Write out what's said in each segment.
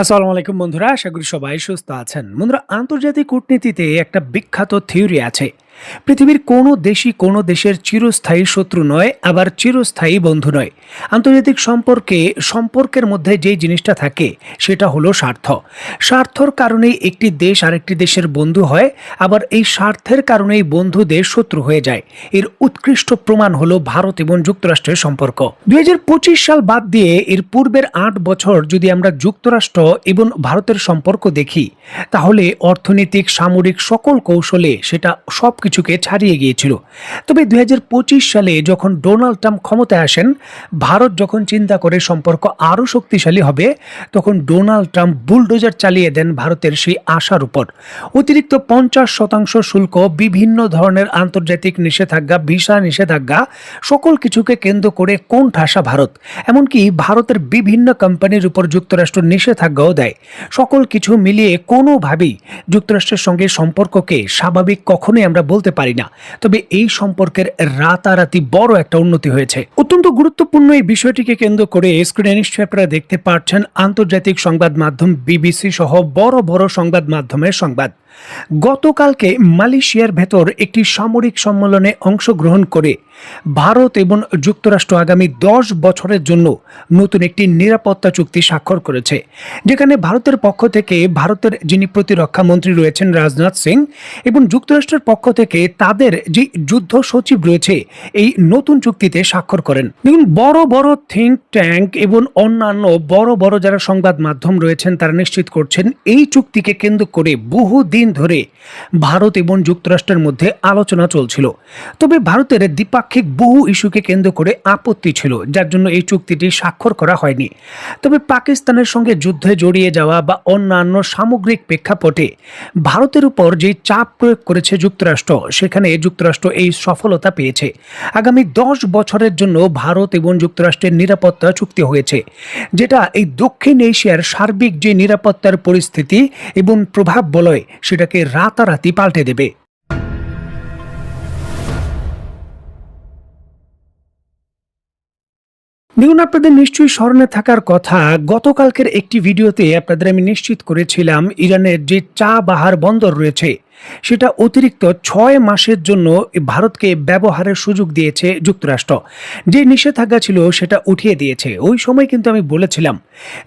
আসসালামু আলাইকুম বন্ধুরা, আশা করি সবাই সুস্থ আছেন। বন্ধুরা, আন্তর্জাতিক কূটনীতিতে একটা বিখ্যাত থিওরি আছে। পৃথিবীর কোনো দেশই কোনো দেশের চিরস্থায়ী শত্রু নয়, আবার চিরস্থায়ী বন্ধু নয়। আন্তর্জাতিক সম্পর্কের মধ্যে যেই জিনিসটা থাকে সেটা হলো স্বার্থ। স্বার্থর কারণেই একটি দেশ আরেকটি দেশের বন্ধু হয়, আবার এই স্বার্থের কারণেই বন্ধু দেশ শত্রু হয়ে যায়। এর উৎকৃষ্ট প্রমাণ হলো ভারত এবং যুক্তরাষ্ট্রের সম্পর্ক। 2025 সাল বাদ দিয়ে এর পূর্বের 8 বছর যদি আমরা যুক্তরাষ্ট্র এবং ভারতের সম্পর্ক দেখি, তাহলে অর্থনৈতিক, সামরিক সকল কৌশলে সেটা সবকিছুকে ছাড়িয়ে গিয়েছিল। তবে 2025 সালে যখন ডোনাল্ড ট্রাম্প ক্ষমতায় আসেন, ভারত যখন চিন্তা করে সম্পর্ক আরও শক্তিশালী হবে, তখন ডোনাল্ড ট্রাম্প বুলডোজার চালিয়ে দেন ভারতের সেই আশার উপর। অতিরিক্ত 50% শুল্ক, বিভিন্ন ধরনের আন্তর্জাতিক নিষেধাজ্ঞা, ভিসা নিষেধাজ্ঞা, সকল কিছুকে কেন্দ্র করে কোণঠাসা ভারত। এমনকি ভারতের বিভিন্ন কোম্পানির উপর যুক্তরাষ্ট্র নিষেধাজ্ঞাও দেয়। সকল কিছু মিলিয়ে কোনোভাবেই যুক্তরাষ্ট্রের সঙ্গে সম্পর্ককে স্বাভাবিক কখনোই আমরা বলতে পারি না। তবে এই সম্পর্কের রাতারাতি বড় একটা উন্নতি হয়েছে। অত্যন্ত গুরুত্বপূর্ণ এই বিষয়টিকে কেন্দ্র করে স্ক্রিনে নিশ্চয়ই আপনারা দেখতে পাচ্ছেন আন্তর্জাতিক সংবাদ মাধ্যম বিবিসি সহ বড় বড় সংবাদ মাধ্যমের সংবাদ। গতকালকে মালয়েশিয়ার ভেতর একটি সামরিক সম্মেলনে অংশগ্রহণ করে ভারত এবং যুক্তরাষ্ট্র আগামী 10 বছরের জন্য নতুন একটি নিরাপত্তা চুক্তি স্বাক্ষর করেছে, যেখানে ভারতের পক্ষ থেকে ভারতের যিনি প্রতিরক্ষা মন্ত্রী রয়েছেন রাজনাথ সিং, এবং যুক্তরাষ্ট্রের পক্ষ থেকে তাদের যে যুদ্ধ সচিব রয়েছে এই নতুন চুক্তিতে স্বাক্ষর করেন। দেখুন, বড় বড় থিঙ্ক ট্যাঙ্ক এবং অন্যান্য বড় বড় যারা সংবাদ মাধ্যম রয়েছেন তারা নিশ্চিত করছেন এই চুক্তিকে কেন্দ্র করে বহুদিন ধরে ভারত এবং যুক্তরাষ্ট্রের মধ্যে আলোচনা চলছিল। তবে ভারতের দ্বিপাক্ষিক বহু ইস্যুকে কেন্দ্র করে আপত্তি ছিল, যার জন্য এই চুক্তিটি স্বাক্ষর করা হয়নি। তবে পাকিস্তানের সঙ্গে যুদ্ধে জড়িয়ে যাওয়া বা অন্যান্য সামগ্রিক প্রেক্ষাপটে ভারতের উপর যে চাপ প্রয়োগ করেছে যুক্তরাষ্ট্র, সেখানে যুক্তরাষ্ট্র এই সফলতা পেয়েছে। আগামী 10 বছরের জন্য ভারত এবং যুক্তরাষ্ট্রের নিরাপত্তা চুক্তি হয়েছে, যেটা এই দক্ষিণ এশিয়ার সার্বিক যে নিরাপত্তার পরিস্থিতি এবং প্রভাব বলয় সেটাকে রাতারাতি পাল্টে দেবে। দেখুন, আপনাদের নিশ্চয়ই স্মরণে থাকার কথা, গতকালকের একটি ভিডিওতে আপনাদের আমি নিশ্চিত করেছিলাম ইরানের যে চাবাহার বন্দর রয়েছে সেটা অতিরিক্ত 6 মাসের জন্য ভারতকে ব্যবহারের সুযোগ দিয়েছে যুক্তরাষ্ট্র। যে নিষেধাজ্ঞা ছিল সেটা উঠিয়ে দিয়েছে। ওই সময় কিন্তু আমি বলেছিলাম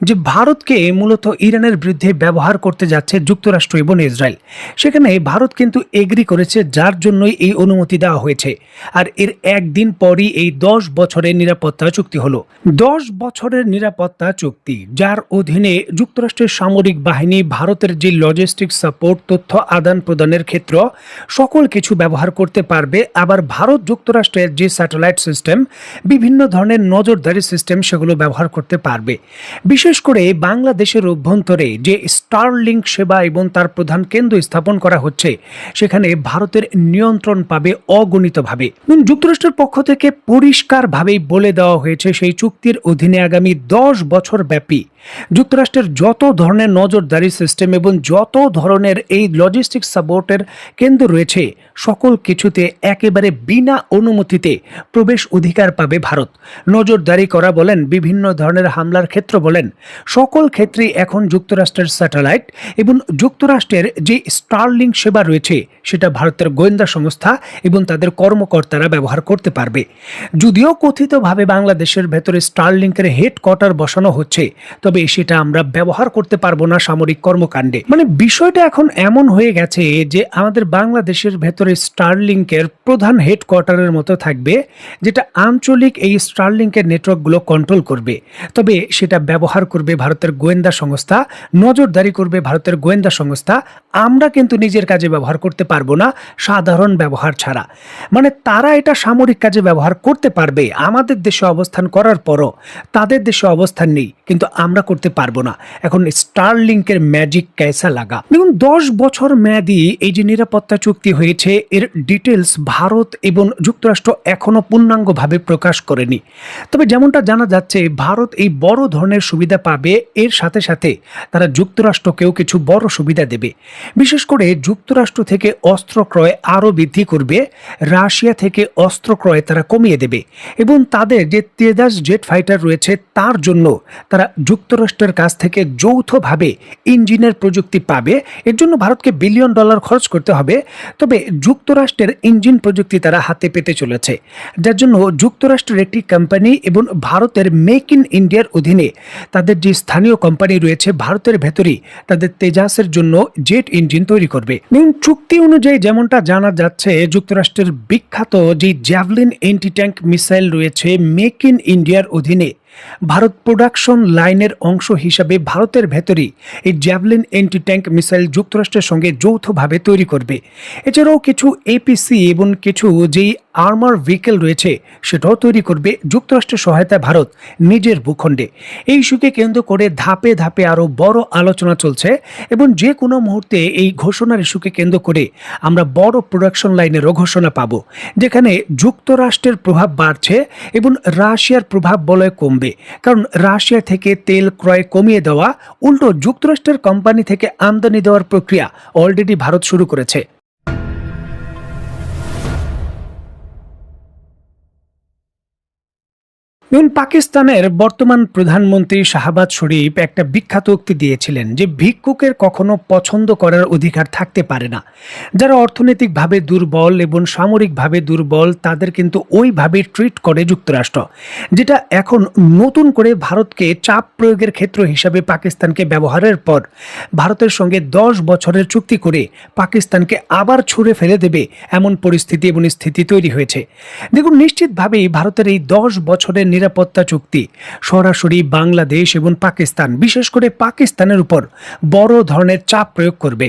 যে ভারতকে মূলত ইরানের বিরুদ্ধে ব্যবহার করতে যাচ্ছে যুক্তরাষ্ট্র এবং ইসরায়েল। সেখানে ভারত কিন্তু এগ্রি করেছে, যার জন্যই এই অনুমতি দেওয়া হয়েছে। আর এর একদিন পরই এই 10 বছরের নিরাপত্তা চুক্তি হলো। 10 বছরের নিরাপত্তা চুক্তি, যার অধীনে যুক্তরাষ্ট্রের সামরিক বাহিনী ভারতের যে লজিস্টিক সাপোর্ট, তথ্য আদান প্রদানের ক্ষেত্র সকল কিছু ব্যবহার করতে পারবে। আবার ভারত যুক্তরাষ্ট্রের যে স্যাটেলাইট সিস্টেম, বিভিন্ন ধরনের নজরদারি সিস্টেম, সেগুলো ব্যবহার করতে পারবে। বিশেষ করে বাংলাদেশের অভ্যন্তরে যে স্টারলিংক সেবা এবং তার প্রধান কেন্দ্র স্থাপন করা হচ্ছে, সেখানে ভারতের নিয়ন্ত্রণ পাবে অগণিতভাবে। যুক্তরাষ্ট্রের পক্ষ থেকে পরিষ্কারভাবেই বলে দেওয়া হয়েছে সেই চুক্তির অধীনে আগামী 10 বছর ব্যাপী যুক্তরাষ্ট্রের যত ধরনের নজরদারি সিস্টেম এবং যত ধরনের এই লজিস্টিক সাপোর্টের কেন্দ্র রয়েছে, সকল কিছুতে একেবারে বিনা অনুমতিতে প্রবেশ অধিকার পাবে ভারত। নজরদারি করা বলেন, বিভিন্ন ধরনের হামলার ক্ষেত্র বলেন, সকল ক্ষেত্রেই এখন যুক্তরাষ্ট্রের স্যাটেলাইট এবং যুক্তরাষ্ট্রের যে স্টারলিংক সেবা রয়েছে সেটা ভারতের গোয়েন্দা সংস্থা এবং তাদের কর্মকর্তারা ব্যবহার করতে পারবে। যদিও কথিতভাবে বাংলাদেশের ভেতরে স্টারলিংকের হেডকোয়ার্টার বসানো হচ্ছে, তবে সেটা আমরা ব্যবহার করতে পারবো না সামরিক কর্মকাণ্ডে। মানে বিষয়টা এখন এমন হয়ে গেছে যে আমাদের বাংলাদেশের ভেতরে স্টারলিংকের প্রধান হেডকোয়ার্টারের মতো থাকবে, যেটা আঞ্চলিক এই স্টারলিংকের নেটওয়ার্কগুলো কন্ট্রোল করবে। তবে সেটা ব্যবহার করবে ভারতের গোয়েন্দা সংস্থা, নজরদারি করবে ভারতের গোয়েন্দা সংস্থা। আমরা কিন্তু নিজের কাজে ব্যবহার করতে পারবো না সাধারণ ব্যবহার ছাড়া। মানে তারা এটা সামরিক কাজে ব্যবহার করতে পারবে, আমাদের দেশে অবস্থান করার পরও তাদের দেশে অবস্থান নেই, কিন্তু আমরা করতে পারবো না। এখন স্টারলিংকের ম্যাজিক কেসা লাগা। দেখুন, 10 বছর মেয়াদী এই যে নিরাপত্তা চুক্তি হয়েছে এর ডিটেলস ভারত এবং যুক্তরাষ্ট্র এখনো পূর্ণাঙ্গভাবে প্রকাশ করেনি। তবে যেমনটা জানা যাচ্ছে ভারত এই বড় ধরনের সুবিধা পাবে, এর সাথে সাথে তারা যুক্তরাষ্ট্রকেও কিছু বড় সুবিধা দেবে। বিশেষ করে যুক্তরাষ্ট্র থেকে অস্ত্র ক্রয় আরও বৃদ্ধি করবে, রাশিয়া থেকে অস্ত্র ক্রয় তারা কমিয়ে দেবে এবং তাদের যে তেজাস জেট ফাইটার রয়েছে তার জন্য তারা যুক্তরাষ্ট্রের কাছ থেকে যৌথভাবে ইঞ্জিনের প্রযুক্তি পাবে। এর জন্য ভারতকে বিলিয়ন ডলার খরচ করতে হবে, তবে যুক্তরাষ্ট্রের ইঞ্জিন প্রযুক্তি তারা হাতে পেতে চলেছে, যার জন্য যুক্তরাষ্ট্রের একটি কোম্পানি এবং ভারতের মেক ইন ইন্ডিয়ার অধীনে তাদের যে স্থানীয় কোম্পানি রয়েছে ভারতের ভেতরেই তাদের তেজাসের জন্য জেট ইঞ্জিন তৈরি করবে। চুক্তি অনুযায়ী যেমনটা জানা যাচ্ছে যুক্তরাষ্ট্রের বিখ্যাত যে জ্যাভলিন এন্টি ট্যাঙ্ক মিসাইল রয়েছে মেক ইন ইন্ডিয়ার অধীনে ভারত প্রোডাকশন লাইনের অংশ হিসাবে ভারতের ভেতরেই এই জ্যাভলিন এন্টি ট্যাঙ্ক মিসাইল যুক্তরাষ্ট্রের সঙ্গে যৌথভাবে তৈরি করবে। এছাড়াও কিছু এপিসি এবং কিছু যেই আর্মার ভেহিকেল রয়েছে সেটাও তৈরি করবে যুক্তরাষ্ট্রের সহায়তায় ভারত নিজের ভূখণ্ডে। এই ইস্যুকে কেন্দ্র করে ধাপে ধাপে আরও বড় আলোচনা চলছে এবং যে কোনো মুহূর্তে এই ঘোষণার ইস্যুকে কেন্দ্র করে আমরা বড় প্রোডাকশন লাইনেরও ঘোষণা পাব, যেখানে যুক্তরাষ্ট্রের প্রভাব বাড়ছে এবং রাশিয়ার প্রভাব বলয় কমবে। কারণ রাশিয়া থেকে তেল ক্রয় কমিয়ে দেওয়া, উল্টো যুক্তরাষ্ট্রের কোম্পানি থেকে আমদানি দেওয়ার প্রক্রিয়া অলরেডি ভারত শুরু করেছে। পাকিস্তানের বর্তমান প্রধানমন্ত্রী শাহবাজ শরীফ একটা বিখ্যাত উক্তি দিয়েছিলেন যে ভিক্ষুকের কখনো পছন্দ করার অধিকার থাকতে পারে না। যারা অর্থনৈতিকভাবে দুর্বল এবং সামরিকভাবে দুর্বল তাদের কিন্তু ওইভাবে ট্রিট করে যুক্তরাষ্ট্র, যেটা এখন নতুন করে ভারতকে চাপ প্রয়োগের ক্ষেত্র হিসাবে পাকিস্তানকে ব্যবহারের পর ভারতের সঙ্গে 10 বছরের চুক্তি করে পাকিস্তানকে আবার ছুঁড়ে ফেলে দেবে এমন পরিস্থিতি এবং স্থিতি তৈরি হয়েছে। দেখুন, নিশ্চিতভাবেই ভারতের এই 10 বছরের নিরাপত্তা চুক্তি সরাসরি বাংলাদেশ এবং পাকিস্তান, বিশেষ করে পাকিস্তানের উপর বড় ধরনের চাপ প্রয়োগ করবে।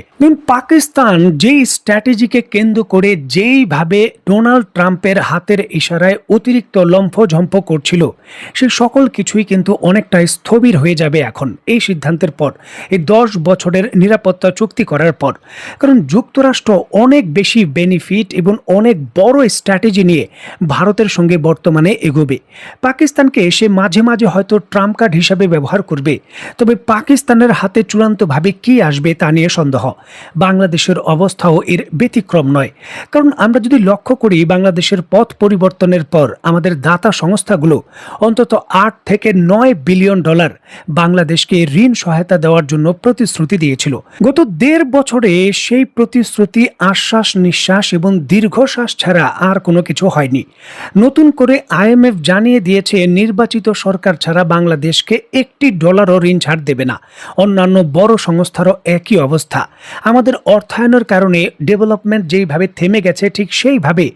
পাকিস্তান যেই স্ট্র্যাটেজিকে কেন্দ্র করে যেইভাবে ডোনাল্ড ট্রাম্পের হাতের ইশারায় অতিরিক্ত লম্ফঝম্প করছিল সেই সকল কিছুই কিন্তু অনেকটাই স্থবির হয়ে যাবে এখন এই সিদ্ধান্তের পর, এই 10 বছরের নিরাপত্তা চুক্তি করার পর। কারণ যুক্তরাষ্ট্র অনেক বেশি বেনিফিট এবং অনেক বড় স্ট্র্যাটেজি নিয়ে ভারতের সঙ্গে বর্তমানে এগোবে। পাকিস্তানকে সে মাঝে মাঝে হয়তো ট্রাম্প কার্ড হিসাবে ব্যবহার করবে, তবে পাকিস্তানের হাতে চূড়ান্তভাবে কি আসবে তা নিয়ে সন্দেহ। বাংলাদেশের অবস্থাও এর ব্যতিক্রম নয়, কারণ আমরা যদি লক্ষ্য করি বাংলাদেশের পথ পরিবর্তনের পর আমাদের দাতা সংস্থাগুলো অন্তত 8 থেকে 9 বিলিয়ন ডলার বাংলাদেশকে ঋণ সহায়তা দেওয়ার জন্য প্রতিশ্রুতি দিয়েছিল। গত 1.5 বছরে সেই প্রতিশ্রুতি আশ্বাস নিঃশ্বাস এবং দীর্ঘশ্বাস ছাড়া আর কোনো কিছু হয়নি। নতুন করে IMF জানিয়ে দিয়েছে নির্বাচিত সরকার ছাড়া বাংলাদেশকে $1 ঋণ ছাড় দেবে না। অন্যান্য বড় সংস্থারও একই অবস্থা। আমাদের অর্থায়নের কারণে ডেভেলপমেন্ট যেইভাবে থেমে গেছে ঠিক সেইভাবে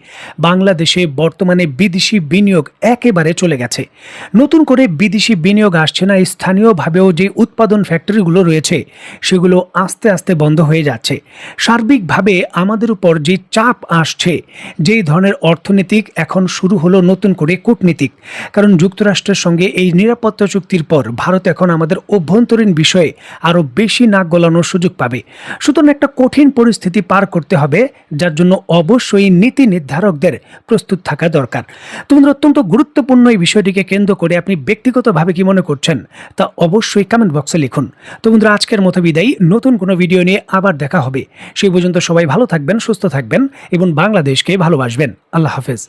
বাংলাদেশে বর্তমানে বিদেশি বিনিয়োগ একেবারে চলে গেছে। নতুন করে বিদেশি বিনিয়োগ আসছে না, স্থানীয়ভাবেও যে উৎপাদন ফ্যাক্টরিগুলো রয়েছে সেগুলো আস্তে আস্তে বন্ধ হয়ে যাচ্ছে। সার্বিকভাবে আমাদের উপর যে চাপ আসছে, যেই ধরনের অর্থনৈতিক এখন শুরু হলো নতুন করে কূটনীতিক, কারণ যুক্তরাষ্ট্রের সঙ্গে এই নিরাপত্তা চুক্তির পর ভারত এখন আমাদের অভ্যন্তরীণ বিষয়ে আরও বেশি নাক গলানোর সুযোগ পাবে। সুতরাং একটা কঠিন পরিস্থিতি পার করতে হবে, যার জন্য অবশ্যই নীতি নির্ধারকদের প্রস্তুত থাকা দরকার। তোমাদের অত্যন্ত গুরুত্বপূর্ণ এই বিষয়টিকে কেন্দ্র করে আপনি ব্যক্তিগতভাবে কি মনে করছেন তা অবশ্যই কমেন্ট বক্সে লিখুন। তো বন্ধুরা, আজকের মতো বিদায়, নতুন কোনো ভিডিও নিয়ে আবার দেখা হবে। সেই পর্যন্ত সবাই ভালো থাকবেন, সুস্থ থাকবেন এবং বাংলাদেশকে ভালোবাসবেন। আল্লাহ হাফেজ।